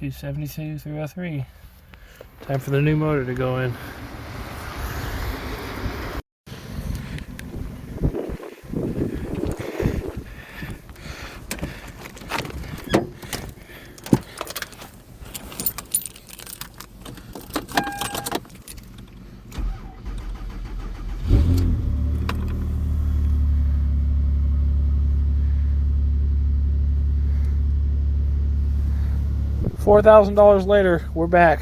272 303. Time for the new motor to go in. $4,000 later, we're back.